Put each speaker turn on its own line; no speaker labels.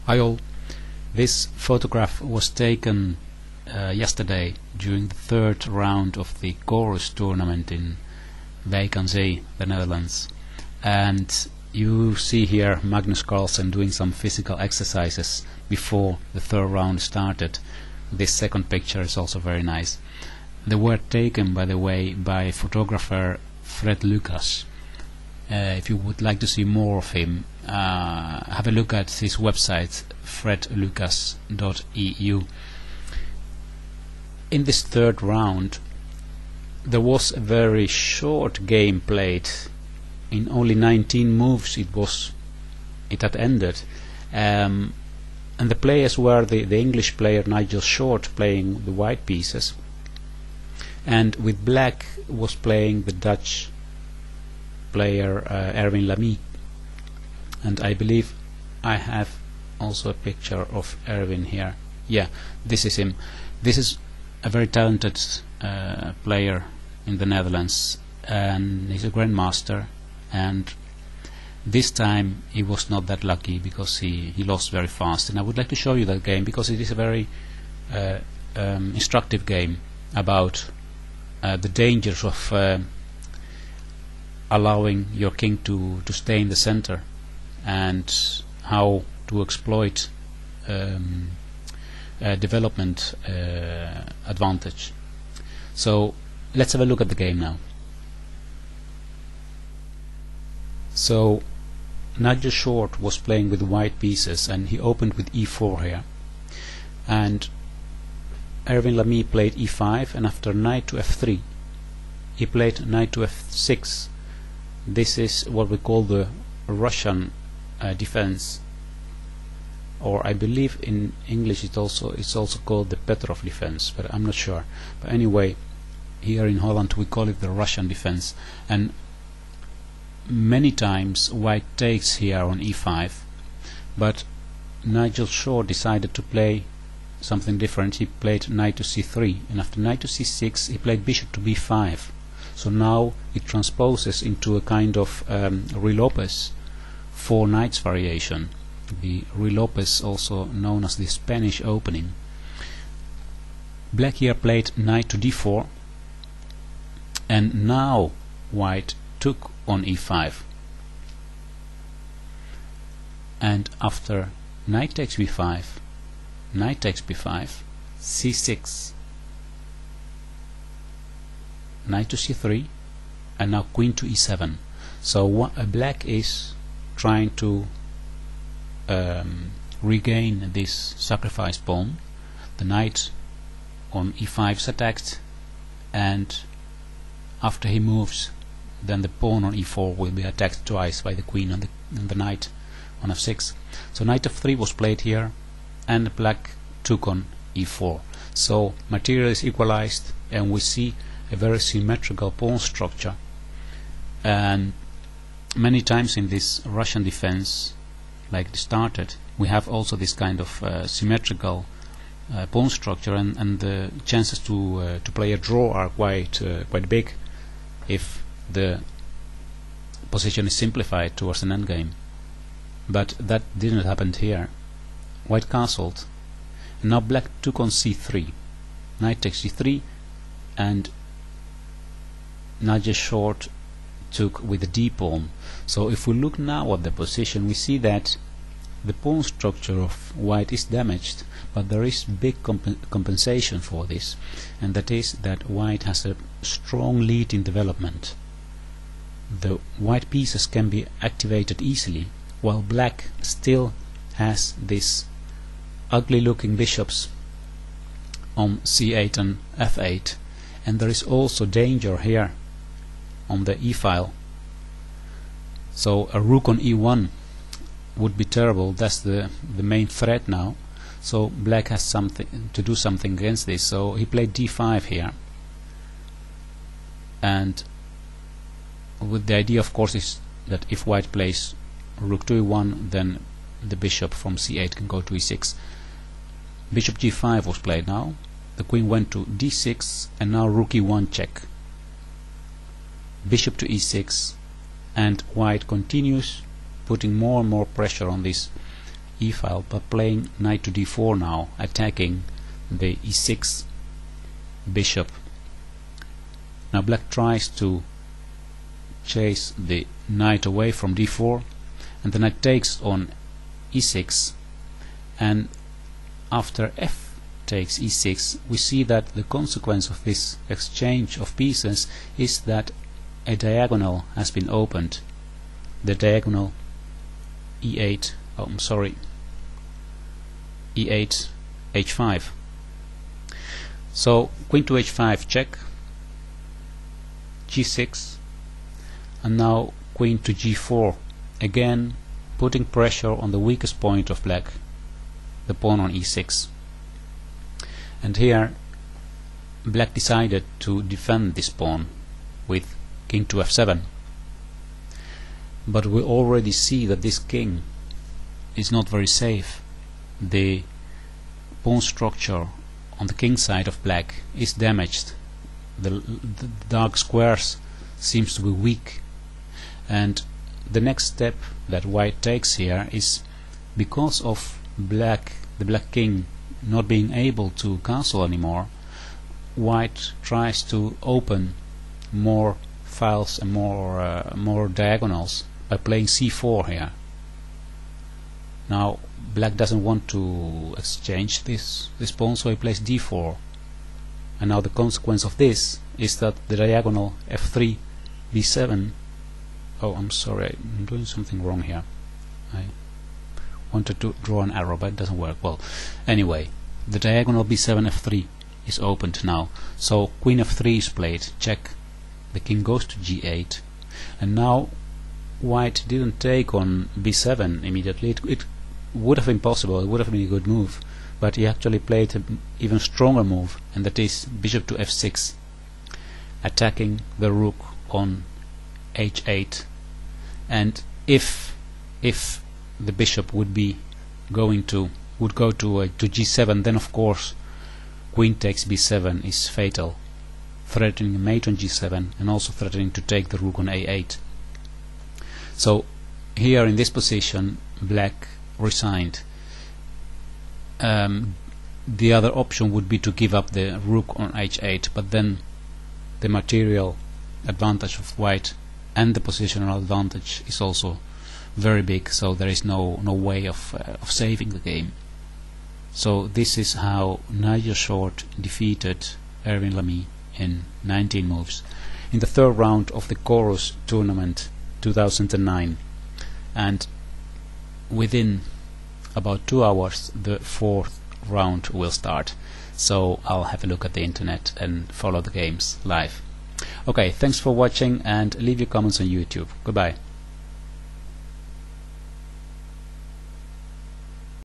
Hi all. This photograph was taken yesterday during the third round of the Corus tournament in Wijk aan Zee, the Netherlands. And you see here Magnus Carlsen doing some physical exercises before the third round started. This second picture is also very nice. They were taken, by the way, by photographer Fred Lucas. If you would like to see more of him, have a look at his website, fredlucas.eu. In this third round there was a very short game played. In only 19 moves it had ended, and the players were the English player Nigel playing the white pieces, and with black was playing the Dutch player Erwin Lamy. And I believe I have also a picture of Erwin here. Yeah, this is him. This is a very talented player in the Netherlands, and he's a grandmaster, and this time he was not that lucky because he lost very fast. And I would like to show you that game because it is a very instructive game about the dangers of allowing your king to stay in the center, and how to exploit development advantage. So let's have a look at the game now. So Nigel Short was playing with white pieces, and he opened with e4 here, and Erwin Lamy played e5, and after knight to f3 he played knight to f6. This is what we call the Russian defense, or I believe in English it's also called the Petrov defense, but I'm not sure. But anyway, here in Holland we call it the Russian defense. And many times white takes here on e5, but Nigel Short decided to play something different. He played knight to c3, and after knight to c6 he played bishop to b5. So now it transposes into a kind of Ruy Lopez 4 knights variation, the Ruy Lopez, also known as the Spanish opening. Black here played knight to d4, and now white took on e5, and after knight takes b5, knight takes b5, c6, knight to c3, and now queen to e7. So black is trying to regain this sacrificed pawn. The knight on e5 is attacked, and after he moves, then the pawn on e4 will be attacked twice by the queen and the knight on f6. So knight f3 was played here, and black took on e4. So material is equalized, and we see a very symmetrical pawn structure. And many times in this Russian defense, like it started, we have also this kind of symmetrical pawn structure, and the chances to play a draw are quite big if the position is simplified towards an endgame. But that didn't happen here. White castled, and now black took on c3. Knight takes c3, and Nigel Short took with the d pawn. So if we look now at the position, we see that the pawn structure of white is damaged, but there is big compensation for this, and that is that white has a strong lead in development. The white pieces can be activated easily, while black still has these ugly looking bishops on c8 and f8, and there is also danger here on the e-file. So a rook on e1 would be terrible. That's the main threat now. So black has something to do something against this. So he played d5 here, and with the idea, of course, is that if white plays rook to e1, then the bishop from c8 can go to e6. Bishop g5 was played now. The queen went to d6, and now rook e1 check. Bishop to e6, and white continues putting more and more pressure on this e-file by playing knight to d4 now, attacking the e6 bishop. Now black tries to chase the knight away from d4, and the knight takes on e6, and after f takes e6 we see that the consequence of this exchange of pieces is that a diagonal has been opened, the diagonal e8, e8 h5. So queen to h5 check, g6, and now queen to g4, again putting pressure on the weakest point of black, the pawn on e6. And here black decided to defend this pawn with king to f7, but we already see that this king is not very safe. The pawn structure on the king side of black is damaged. The dark squares seems to be weak, and the next step that white takes here is, because of the black king not being able to castle anymore, white tries to open more files and more diagonals by playing c4 here. Now black doesn't want to exchange this pawn, so he plays d4, and now the consequence of this is that the diagonal f3 b7, oh I'm sorry, I'm doing something wrong here. I wanted to draw an arrow but it doesn't work. Well, anyway, the diagonal b7 f3 is opened now, so queen f3 is played, check, the king goes to g8, and now white didn't take on b7 immediately. It would have been possible, it would have been a good move, but he actually played an even stronger move, and that is bishop to f6, attacking the rook on h8. And if the bishop would go to g7, then of course queen takes b7 is fatal, threatening a mate on g7 and also threatening to take the rook on a8. So here in this position black resigned. The other option would be to give up the rook on h8, but then the material advantage of white and the positional advantage is also very big, so there is no way of saving the game. So this is how Nigel Short defeated Erwin Lamy in 19 moves in the third round of the Corus tournament 2009, and within about 2 hours the fourth round will start, so I'll have a look at the internet and follow the games live. Okay, thanks for watching, and leave your comments on YouTube. Goodbye.